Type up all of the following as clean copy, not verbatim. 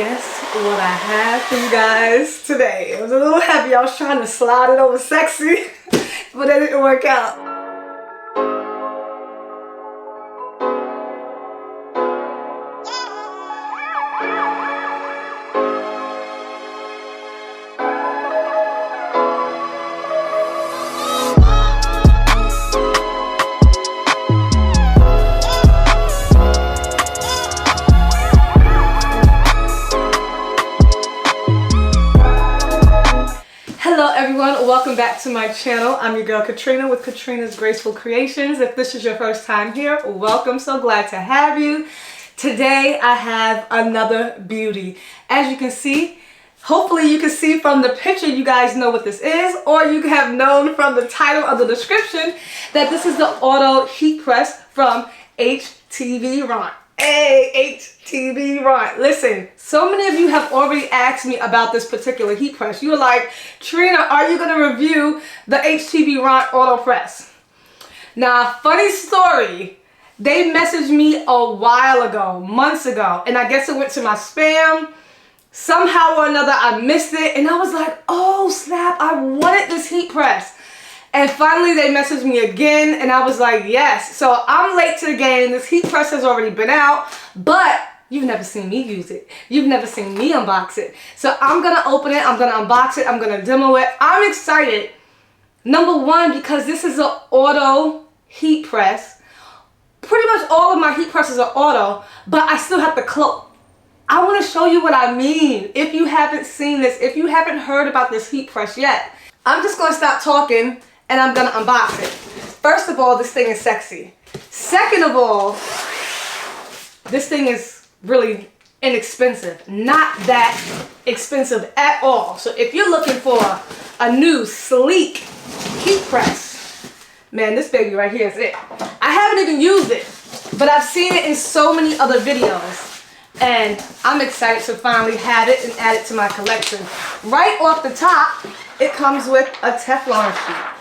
guess what I have for you guys today? It was a little heavy. I was trying to slide it over sexy, but it didn't work out. Hello everyone, welcome back to my channel. I'm your girl Katrina with Katrina's Graceful Creations. If this is your first time here, welcome. So glad to have you. Today I have another beauty. As you can see, hopefully you can see from the picture, you guys know what this is, or you have known from the title of the description that this is the auto heat press from HTV Ront. Hey, HTV Ront. Listen, so many of you have already asked me about this particular heat press. You were like, Trina, are you going to review the HTV Ront Auto Press? Now, funny story, they messaged me a while ago, months ago, and I guess it went to my spam. Somehow or another, I missed it, and I was like, oh snap, I wanted this heat press. And finally they messaged me again and I was like, yes. So I'm late to the game. This heat press has already been out, but you've never seen me use it. You've never seen me unbox it. So I'm going to open it. I'm going to unbox it. I'm going to demo it. I'm excited. Number one, because this is an auto heat press. Pretty much all of my heat presses are auto, but I still have to close. I want to show you what I mean. If you haven't seen this, if you haven't heard about this heat press yet, I'm just going to stop talking and I'm gonna unbox it. First of all, this thing is sexy. Second of all, this thing is really inexpensive. Not that expensive at all. So if you're looking for a new, sleek heat press, man, this baby right here is it. I haven't even used it, but I've seen it in so many other videos. And I'm excited to finally have it and add it to my collection. Right off the top, it comes with a Teflon sheet.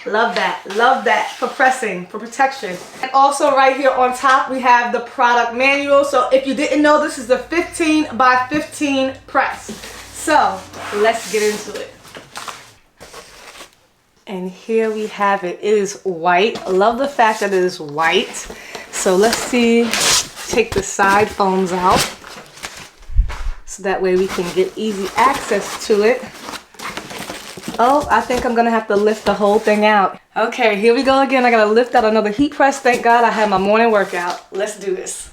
Love that for pressing, for protection. And also right here on top we have the product manual. So if you didn't know, this is the 15 by 15 press. So let's get into it. And here we have it. It is white. I love the fact that it is white. So let's see, take the side foams out so that way we can get easy access to it. Oh, I think I'm gonna have to lift the whole thing out. Okay, here we go again. I gotta lift out another heat press. Thank God I had my morning workout. Let's do this.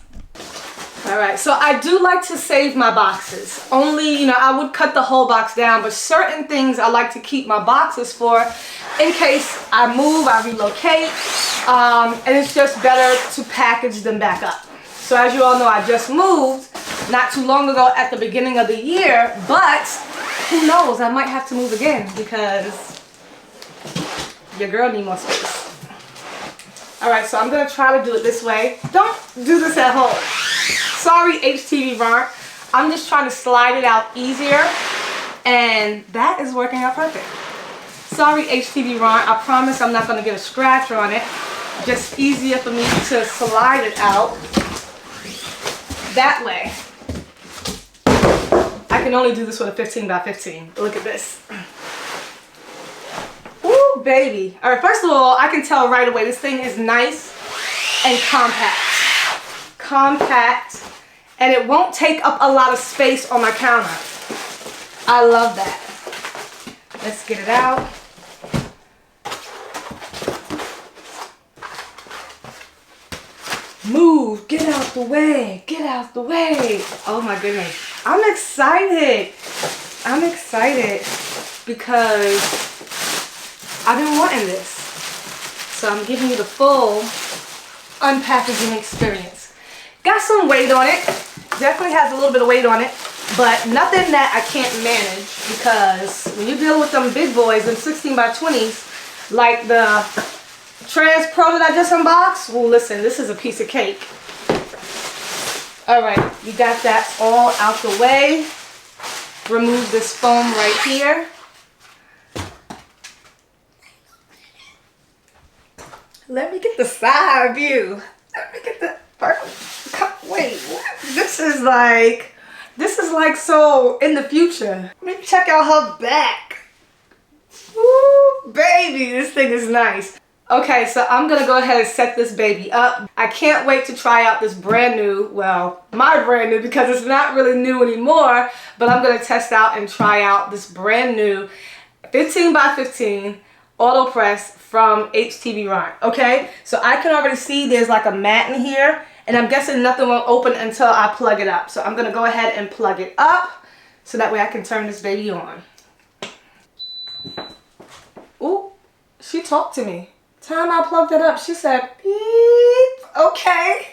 All right, so I do like to save my boxes. Only, you know, I would cut the whole box down, but certain things I like to keep my boxes for in case I move, I relocate, and it's just better to package them back up. So as you all know, I just moved not too long ago at the beginning of the year, but who knows, I might have to move again because your girl needs more space. Alright, so I'm going to try to do it this way. Don't do this at home. Sorry, HTV Ront. I'm just trying to slide it out easier, and that is working out perfect. Sorry, HTV Ront. I promise I'm not going to get a scratch on it. Just easier for me to slide it out that way. I can only do this with a 15 by 15. Look at this. Ooh, baby. All right, first of all, I can tell right away this thing is nice and compact. Compact, and it won't take up a lot of space on my counter. I love that. Let's get it out. Move, get out the way, get out the way. Oh my goodness. I'm excited. I'm excited because I've been wanting this. So I'm giving you the full unpackaging experience. Got some weight on it. Definitely has a little bit of weight on it, but nothing that I can't manage because when you deal with them big boys in 16 by 20s, like the Trans Pro that I just unboxed, well listen, this is a piece of cake. Alright, we got that all out the way. Remove this foam right here. Let me get the side view. Let me get the, wait, what? This is like, This is like so in the future. Let me check out her back. Ooh, baby, this thing is nice. Okay, so I'm gonna go ahead and set this baby up. I can't wait to try out this brand new, well, my brand new, because it's not really new anymore, but I'm gonna test out and try out this brand new 15 by 15 auto press from HTV Ront. Okay, so I can already see there's like a mat in here, and I'm guessing nothing won't open until I plug it up. So I'm gonna go ahead and plug it up so that way I can turn this baby on. Ooh, she talked to me. Time I plugged it up, she said, beep. Okay.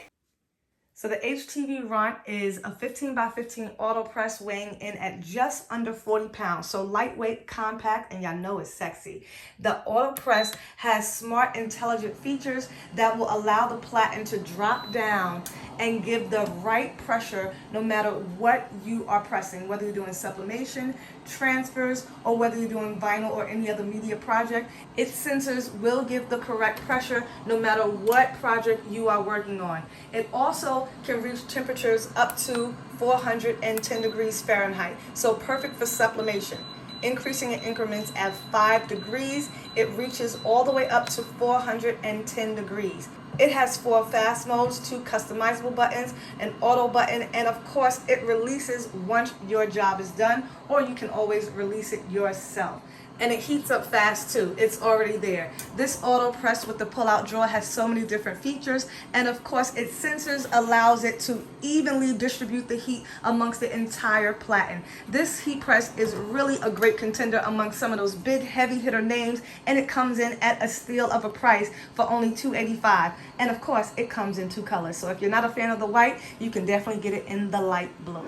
So the HTV Ront is a 15 by 15 auto press weighing in at just under 40 pounds. So lightweight, compact, and y'all know it's sexy. The auto press has smart, intelligent features that will allow the platen to drop down and give the right pressure no matter what you are pressing, whether you're doing sublimation, transfers, or whether you're doing vinyl or any other media project. Its sensors will give the correct pressure no matter what project you are working on. It also can reach temperatures up to 410 degrees Fahrenheit, so perfect for sublimation. Increasing in increments at 5 degrees, it reaches all the way up to 410 degrees. It has 4 fast modes, 2 customizable buttons, an auto button, and of course it releases once your job is done, or you can always release it yourself. And it heats up fast too. It's already there. This auto press with the pull-out drawer has so many different features, and of course its sensors allows it to evenly distribute the heat amongst the entire platen. This heat press is really a great contender among some of those big heavy hitter names, and it comes in at a steal of a price for only $285. And of course it comes in 2 colors. So if you're not a fan of the white, you can definitely get it in the light blue.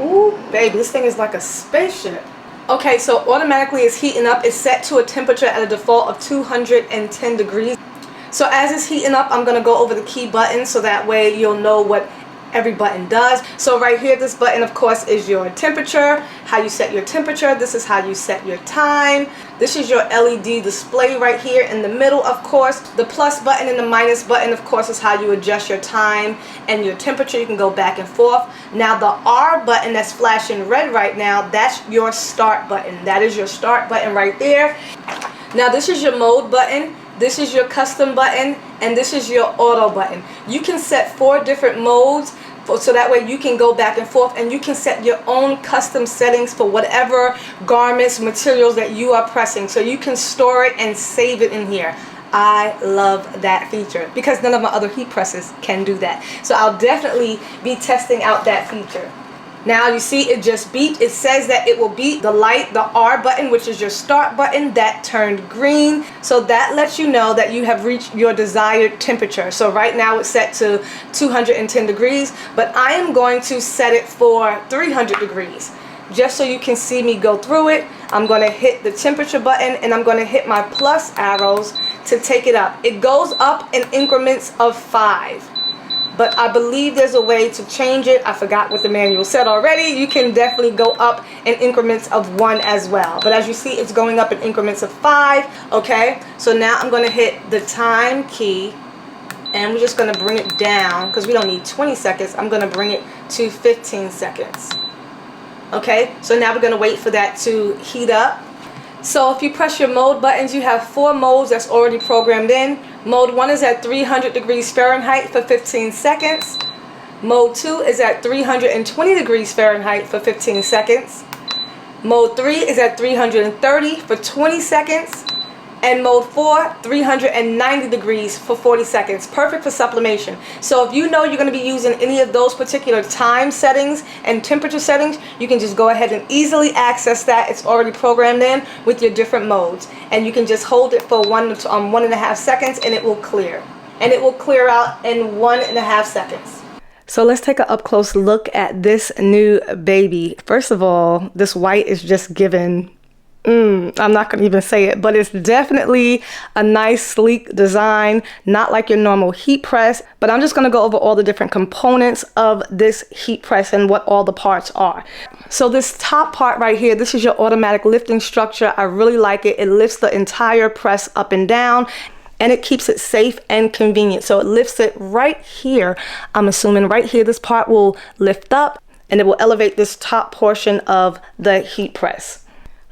Ooh, baby, this thing is like a spaceship. Okay, so automatically it's heating up. It's set to a temperature at a default of 210 degrees. So as it's heating up, I'm gonna go over the key buttons so that way you'll know what every button does. So right here, this button of course is your temperature, how you set your temperature. This is how you set your time. This is your LED display right here in the middle, of course. The plus button and the minus button, of course, is how you adjust your time and your temperature. You can go back and forth. Now the R button that's flashing red right now, that's your start button. That is your start button right there. Now this is your mode button. This is your custom button, and this is your auto button. You can set 4 different modes so that way you can go back and forth, and you can set your own custom settings for whatever garments, materials that you are pressing. So you can store it and save it in here. I love that feature because none of my other heat presses can do that. So I'll definitely be testing out that feature. Now you see it just beeped. It says that it will beep the light, the R button, which is your start button, that turned green. So that lets you know that you have reached your desired temperature. So right now it's set to 210 degrees, but I am going to set it for 300 degrees. Just so you can see me go through it, I'm going to hit the temperature button and I'm going to hit my plus arrows to take it up. It goes up in increments of 5. But I believe there's a way to change it. I forgot what the manual said already. You can definitely go up in increments of 1 as well. But as you see, it's going up in increments of 5. Okay, so now I'm going to hit the time key. And we're just going to bring it down because we don't need 20 seconds. I'm going to bring it to 15 seconds. Okay, so now we're going to wait for that to heat up. So if you press your mode buttons, you have 4 modes that's already programmed in. Mode 1 is at 300 degrees Fahrenheit for 15 seconds. Mode 2 is at 320 degrees Fahrenheit for 15 seconds. Mode 3 is at 330 for 20 seconds. And mode 4, 390 degrees for 40 seconds. Perfect for sublimation. So if you know you're going to be using any of those particular time settings and temperature settings, you can just go ahead and easily access that. It's already programmed in with your different modes. And you can just hold it for 1.5 seconds and it will clear. And it will clear out in 1.5 seconds. So let's take an up close look at this new baby. First of all, this white is just given I'm not going to even say it, but it's definitely a nice sleek design, not like your normal heat press. But I'm just going to go over all the different components of this heat press and what all the parts are. So this top part right here, this is your automatic lifting structure. I really like it. It lifts the entire press up and down, and it keeps it safe and convenient. So it lifts it right here. I'm assuming right here, this part will lift up. and it will elevate this top portion of the heat press.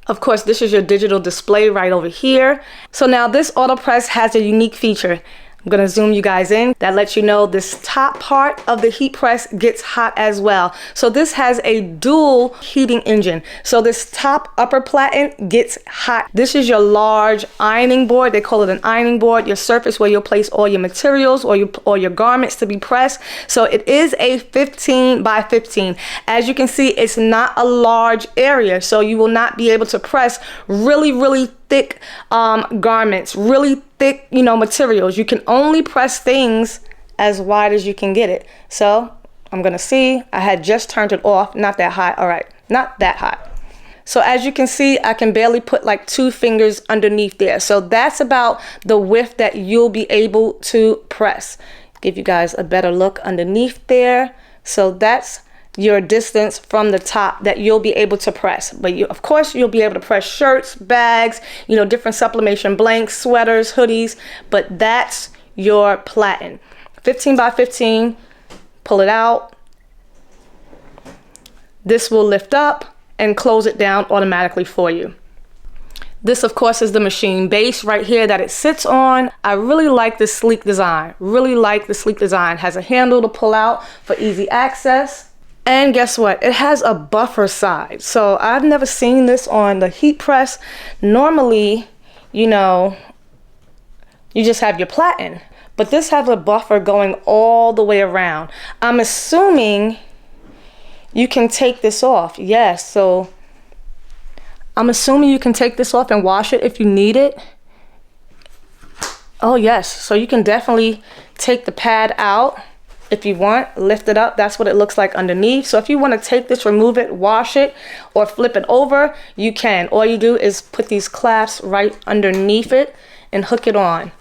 Of course, this is your digital display right over here. So now this auto press has a unique feature. I'm gonna zoom you guys in. That lets you know this top part of the heat press gets hot as well. So this has a dual heating engine. So this top upper platen gets hot. This is your large ironing board. They call it an ironing board, your surface where you'll place all your materials or your garments to be pressed. So it is a 15 by 15. As you can see, it's not a large area. So you will not be able to press really thick garments, really thick, materials. You can only press things as wide as you can get it. So I'm gonna see, I had just turned it off, not that hot. All right, not that hot. So as you can see, I can barely put like 2 fingers underneath there. So that's about the width that you'll be able to press. Give you guys a better look underneath there. So that's your distance from the top that you'll be able to press. But of course, you'll be able to press shirts, bags, different sublimation blanks, sweaters, hoodies, but that's your platen. 15 by 15, pull it out. This will lift up and close it down automatically for you. This, of course, is the machine base right here that it sits on. I really like this sleek design. Really like the sleek design. Has a handle to pull out for easy access. And guess what? It has a buffer side. So I've never seen this on the heat press. Normally, you just have your platen, but this has a buffer going all the way around. I'm assuming you can take this off. Yes, so I'm assuming you can take this off and wash it if you need it. Oh yes, so you can definitely take the pad out. If you want, lift it up. That's what it looks like underneath. So if you want to take this, remove it, wash it, or flip it over, you can. All you do is put these clasps right underneath it and hook it on.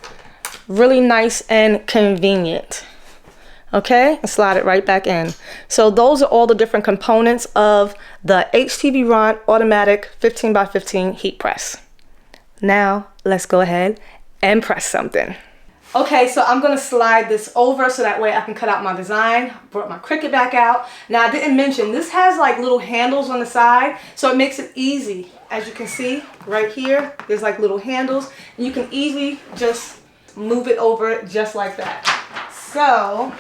Really nice and convenient. Okay, and slide it right back in. So those are all the different components of the HTV Ront automatic 15 by 15 heat press. Now let's go ahead and press something. Okay, so I'm gonna slide this over so that way I can cut out my design. Brought my Cricut back out. Now I didn't mention, this has like little handles on the side, so it makes it easy. As you can see right here, there's like little handles, and you can easily just move it over just like that. So,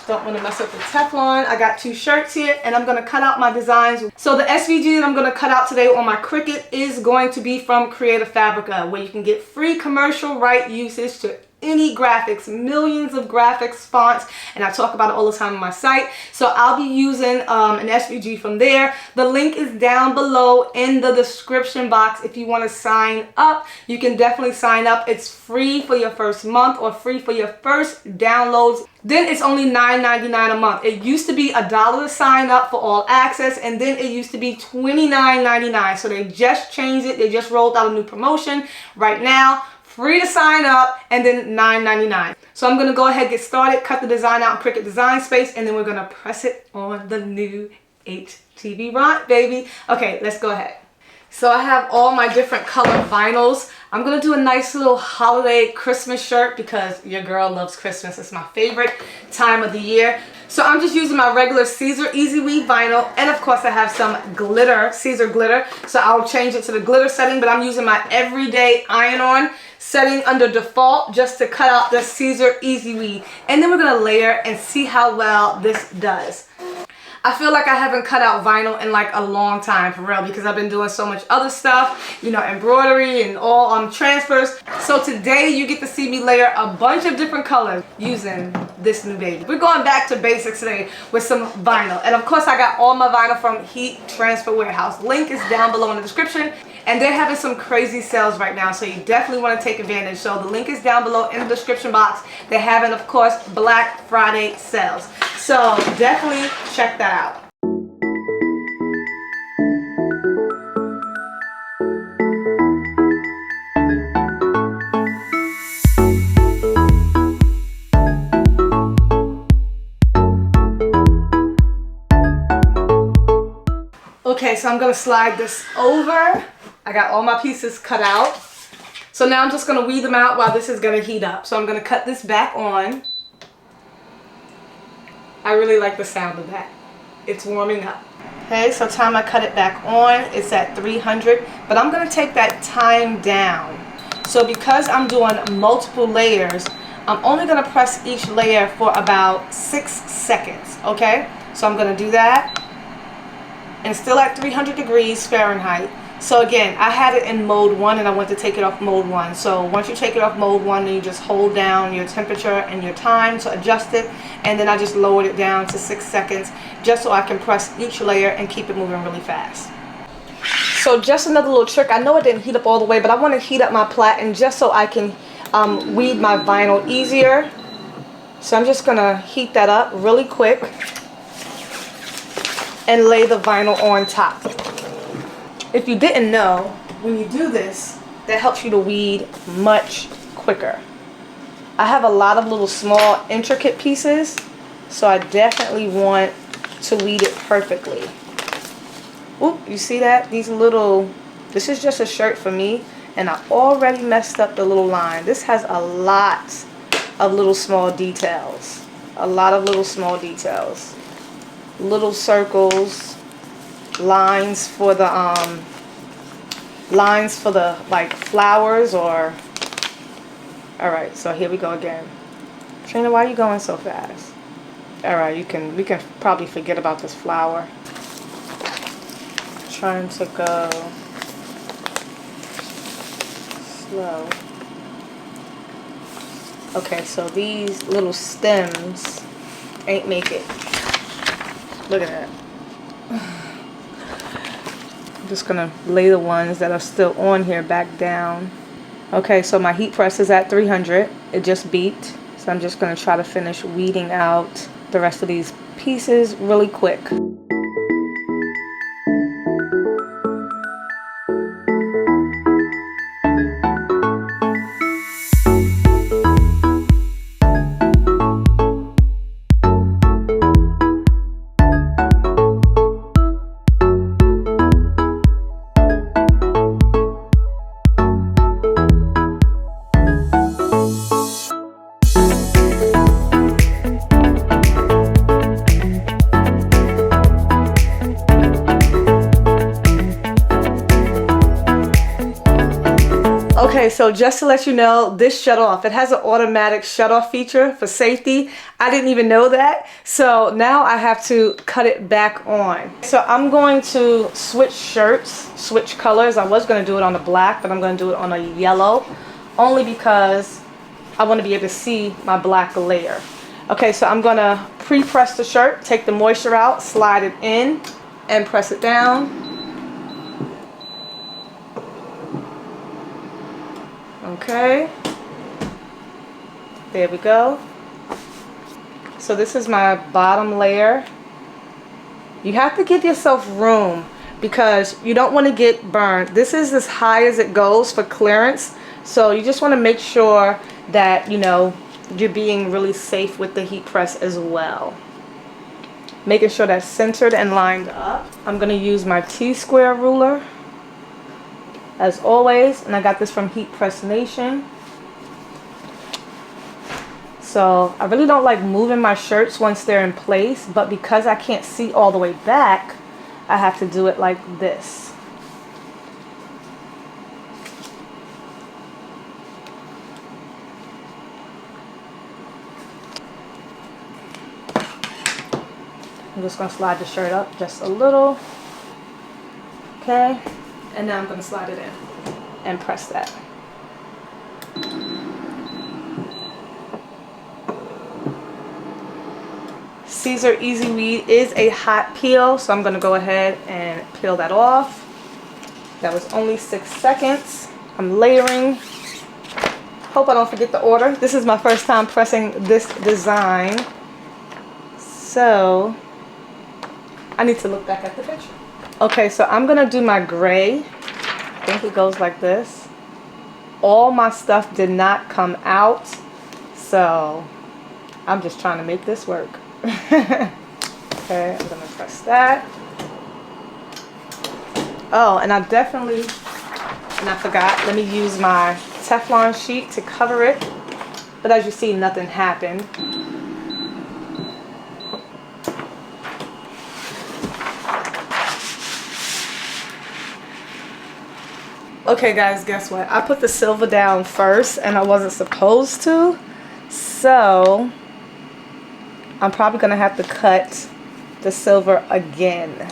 don't want to mess up the Teflon. I got 2 shirts here, and I'm going to cut out my designs. So the SVG that I'm going to cut out today on my Cricut is going to be from Creative Fabrica, where you can get free commercial right usage to any graphics, millions of graphics, fonts, and I talk about it all the time on my site. So I'll be using an SVG from there. The link is down below in the description box. If you want to sign up, you can definitely sign up. It's free for your first month or free for your first downloads. Then it's only $9.99 a month. It used to be $1 to sign up for all access, and then it used to be $29.99. So they just changed it. They just rolled out a new promotion right now. Free to sign up, and then $9.99. So I'm going to go ahead and get started, cut the design out in Cricut Design Space, and then we're going to press it on the new HTV Ront, baby. Okay, let's go ahead. So I have all my different color vinyls. I'm going to do a nice little holiday Christmas shirt because your girl loves Christmas. It's my favorite time of the year. So I'm just using my regular Caesar Easy Weave vinyl, and of course I have some glitter, Caesar glitter. So I'll change it to the glitter setting, but I'm using my everyday iron-on setting under default just to cut out the Caesar Easy Weave. And then we're going to layer and see how well this does. I feel like I haven't cut out vinyl in like a long time, for real, because I've been doing so much other stuff, embroidery and all transfers. So today you get to see me layer a bunch of different colors using this new baby. We're going back to basics today with some vinyl. And of course I got all my vinyl from Heat Transfer Warehouse. Link is down below in the description. And they're having some crazy sales right now, so you definitely want to take advantage. So the link is down below in the description box. They're having, of course, Black Friday sales. So definitely check that out. Okay, so I'm going to slide this over. I got all my pieces cut out. So now I'm just going to weed them out while this is going to heat up. So I'm going to cut this back on. I really like the sound of that. It's warming up. Okay, so time I cut it back on, it's at 300, but I'm going to take that time down. So because I'm doing multiple layers, I'm only going to press each layer for about 6 seconds, okay? So I'm going to do that, and still at 300 degrees Fahrenheit. So again, I had it in mode 1 and I want to take it off mode 1. So once you take it off mode 1, then you just hold down your temperature and your time to adjust it. And then I just lowered it down to 6 seconds just so I can press each layer and keep it moving really fast. So just another little trick. I know it didn't heat up all the way, but I want to heat up my platen just so I can weed my vinyl easier. So I'm just going to heat that up really quick and lay the vinyl on top. If you didn't know, when you do this, that helps you to weed much quicker. I have a lot of little small intricate pieces, so I definitely want to weed it perfectly. Oop, you see that? These little, this is just a shirt for me, and I already messed up the little line. This has a lot of little small details. A lot of little small details. Little circles, lines for the like flowers or. All right, so here we go again. Trina, why are you going so fast? All right, we can probably forget about this flower. Trying to go slow. Okay, so these little stems ain't make it. Look at that. I'm just gonna lay the ones that are still on here back down. Okay, so my heat press is at 300. It just beeped. So I'm just gonna try to finish weeding out the rest of these pieces really quick. Okay, so just to let you know, this shut off. It has an automatic shut off feature for safety. I didn't even know that. So now I have to cut it back on. So I'm going to switch shirts, switch colors. I was going to do it on the black, but I'm going to do it on a yellow, only because I want to be able to see my black layer. Okay, so I'm going to pre-press the shirt, take the moisture out, slide it in, and press it down. Okay, there we go. So this is my bottom layer. You have to give yourself room because you don't want to get burned. This is as high as it goes for clearance. So you just want to make sure that, you know, you're being really safe with the heat press as well. Making sure that's centered and lined up. I'm going to use my T-square ruler, as always, and I got this from Heat Press Nation. So I really don't like moving my shirts once they're in place, but because I can't see all the way back, I have to do it like this. I'm just going to slide the shirt up just a little. Okay. And now I'm going to slide it in and press that. Caesar Easy Weed is a hot peel, so I'm going to go ahead and peel that off. That was only 6 seconds. I'm layering. Hope I don't forget the order. This is my first time pressing this design, so I need to look back at the picture. Okay, so I'm gonna do my gray. I think it goes like this. All my stuff did not come out, so I'm just trying to make this work. Okay, I'm gonna press that. Oh, and I forgot, let me use my Teflon sheet to cover it. But as you see, nothing happened. Okay guys, guess what? I put the silver down first and I wasn't supposed to. So I'm probably gonna have to cut the silver again.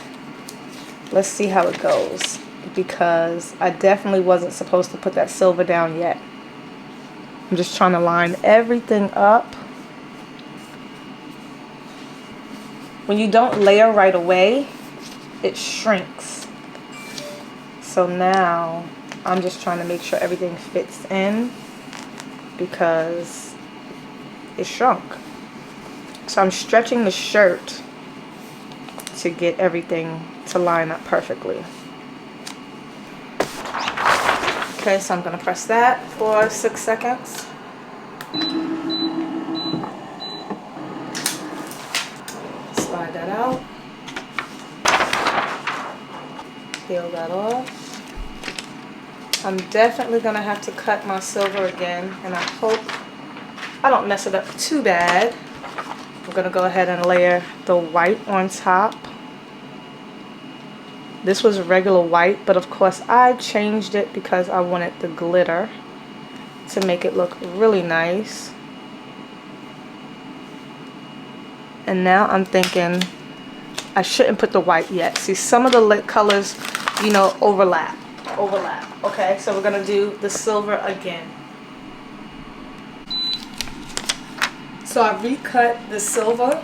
Let's see how it goes, because I definitely wasn't supposed to put that silver down yet. I'm just trying to line everything up. When you don't layer right away, it shrinks. So now I'm just trying to make sure everything fits in because it shrunk. So I'm stretching the shirt to get everything to line up perfectly. Okay, so I'm gonna press that for 6 seconds. Slide that out. Peel that off. I'm definitely gonna have to cut my silver again, and I hope I don't mess it up too bad. I'm gonna go ahead and layer the white on top. This was regular white, but of course I changed it because I wanted the glitter to make it look really nice. And now I'm thinking I shouldn't put the white yet. See, some of the colors, you know, overlap. Okay, so we're gonna do the silver again. So I recut the silver,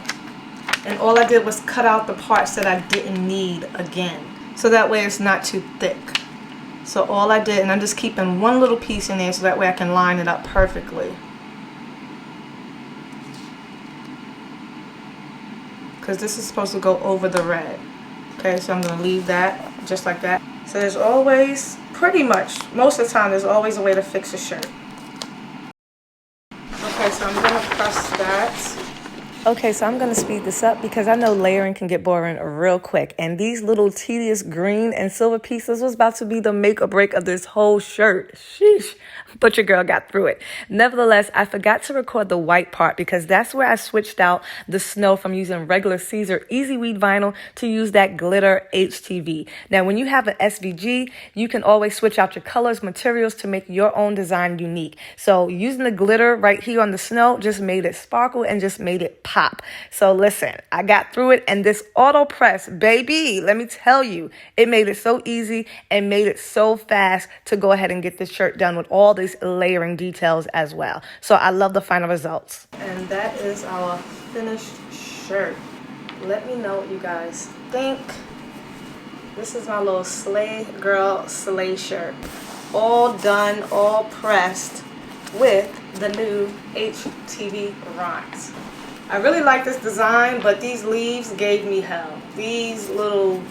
and all I did was cut out the parts that I didn't need again, so that way it's not too thick. So all I did, and I'm just keeping one little piece in there so that way I can line it up perfectly. Because this is supposed to go over the red. Okay, so I'm going to leave that just like that. So there's always, pretty much, most of the time, there's always a way to fix a shirt. Okay, so I'm going to press that. Okay, so I'm going to speed this up because I know layering can get boring real quick. And these little tedious green and silver pieces was about to be the make or break of this whole shirt. Sheesh. But your girl got through it. Nevertheless, I forgot to record the white part because that's where I switched out the snow from using regular Caesar Easy Weed vinyl to use that glitter HTV. Now, when you have an SVG, you can always switch out your colors, materials to make your own design unique. So using the glitter right here on the snow just made it sparkle and just made it pop. So listen, I got through it, and this auto press, baby, let me tell you, it made it so easy and made it so fast to go ahead and get this shirt done with all these layering details as well. So I love the final results. And that is our finished shirt. Let me know what you guys think. This is my little Slay Girl Slay shirt. All done, all pressed with the new HTV Ront. I really like this design, but these leaves gave me hell. These little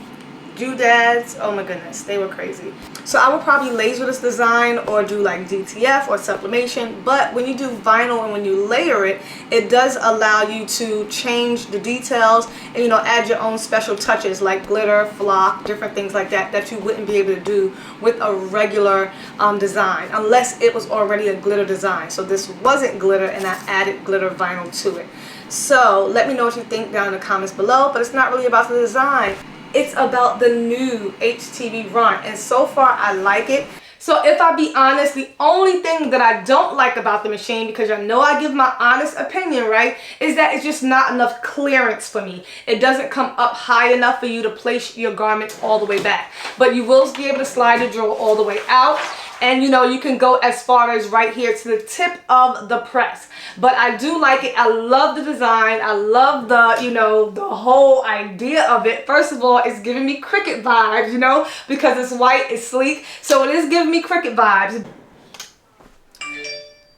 doodads, oh my goodness, they were crazy. So I would probably laser this design or do like DTF or sublimation, but when you do vinyl and when you layer it, it does allow you to change the details and, you know, add your own special touches like glitter, flock, different things like that that you wouldn't be able to do with a regular design unless it was already a glitter design. So this wasn't glitter, and I added glitter vinyl to it. So let me know what you think down in the comments below, but it's not really about the design. It's about the new HTV Ront, and so far I like it. So if I be honest, the only thing that I don't like about the machine, because I know I give my honest opinion, right, is that it's just not enough clearance for me. It doesn't come up high enough for you to place your garment all the way back. But you will be able to slide the drawer all the way out. And you know, you can go as far as right here to the tip of the press. But I do like it. I love the design. I love the, you know, the whole idea of it. First of all, it's giving me Cricut vibes, you know, because it's white, it's sleek. So it is giving me Cricut vibes.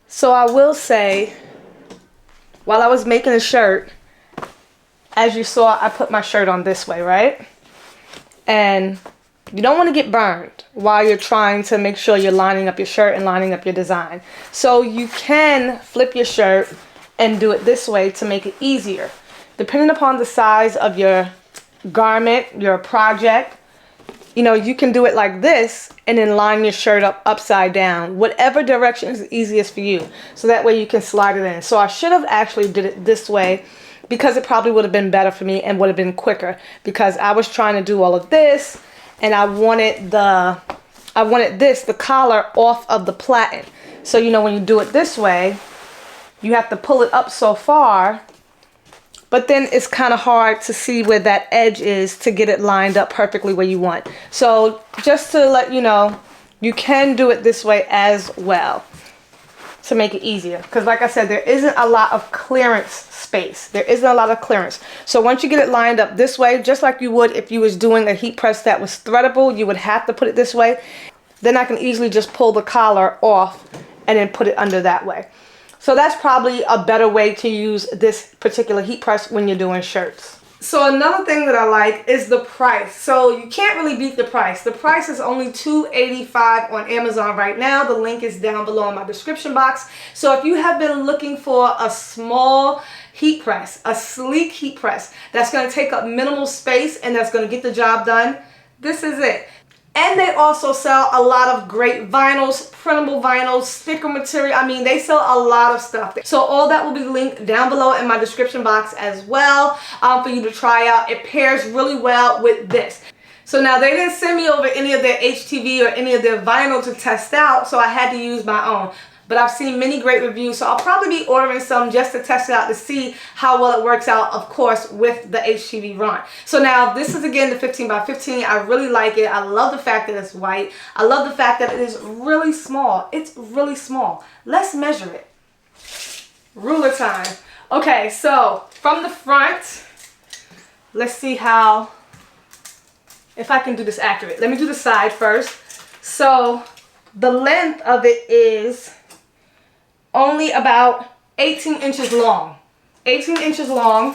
So I will say, while I was making the shirt, as you saw, I put my shirt on this way, right? And you don't want to get burned while you're trying to make sure you're lining up your shirt and lining up your design. So you can flip your shirt and do it this way to make it easier. Depending upon the size of your garment, your project, you know, you can do it like this and then line your shirt up upside down. Whatever direction is easiest for you. So that way you can slide it in. So I should have actually did it this way because it probably would have been better for me and would have been quicker, because I was trying to do all of this and I wanted the I wanted the collar off of the platen. So, you know, when you do it this way, you have to pull it up so far, but then it's kind of hard to see where that edge is to get it lined up perfectly where you want. So just to let you know, you can do it this way as well to make it easier. Because like I said, there isn't a lot of clearance space. There isn't a lot of clearance. So once you get it lined up this way, just like you would if you was doing a heat press that was threadable, you would have to put it this way. Then I can easily just pull the collar off and then put it under that way. So that's probably a better way to use this particular heat press when you're doing shirts. So another thing that I like is the price. So you can't really beat the price. The price is only $2.85 on Amazon right now. The link is down below in my description box. So if you have been looking for a small heat press, a sleek heat press that's going to take up minimal space and that's going to get the job done, this is it. And they also sell a lot of great vinyls, printable vinyls, sticker material. I mean, they sell a lot of stuff. So all that will be linked down below in my description box as well for you to try out. It pairs really well with this. So now they didn't send me over any of their HTV or any of their vinyl to test out, so I had to use my own. But I've seen many great reviews, so I'll probably be ordering some just to test it out to see how well it works out, of course, with the HTV Ront. So now this is again the 15 by 15. I really like it. I love the fact that it's white. I love the fact that it is really small. It's really small. Let's measure it. Ruler time. Okay, so from the front, let's see how, if I can do this accurate. Let me do the side first. So the length of it is only about 18 inches long. 18 inches long.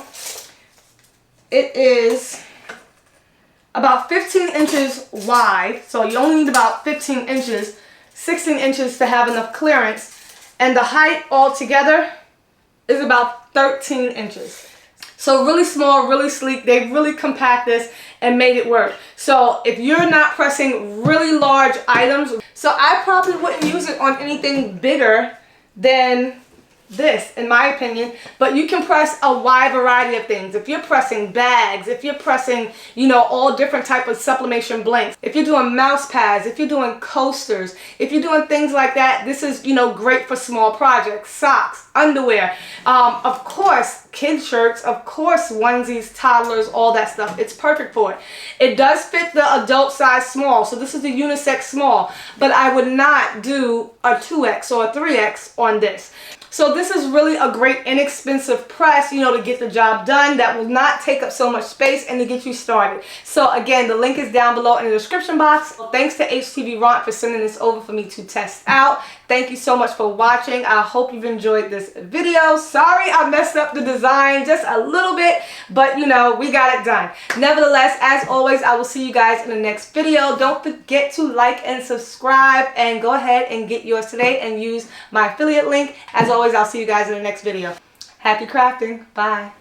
It is about 15 inches wide. So you only need about 15 inches, 16 inches to have enough clearance. And the height altogether is about 13 inches. So really small, really sleek. They really compact this and made it work. So if you're not pressing really large items, so I probably wouldn't use it on anything bigger than this, in my opinion, but you can press a wide variety of things. If you're pressing bags, if you're pressing, you know, all different type of sublimation blanks, if you're doing mouse pads, if you're doing coasters, if you're doing things like that, this is, you know, great for small projects. Socks, underwear, of course, kid shirts, of course, onesies, toddlers, all that stuff. It's perfect for it. It does fit the adult size small, so this is the unisex small, but I would not do a 2X or a 3X on this. So this is really a great inexpensive press, you know, to get the job done that will not take up so much space and to get you started. So again, the link is down below in the description box. Thanks to HTV Ront for sending this over for me to test out. Thank you so much for watching. I hope you've enjoyed this video. Sorry I messed up the design just a little bit, but you know, we got it done. Nevertheless, as always, I will see you guys in the next video. Don't forget to like and subscribe and go ahead and get yours today and use my affiliate link. As always, I'll see you guys in the next video. Happy crafting. Bye.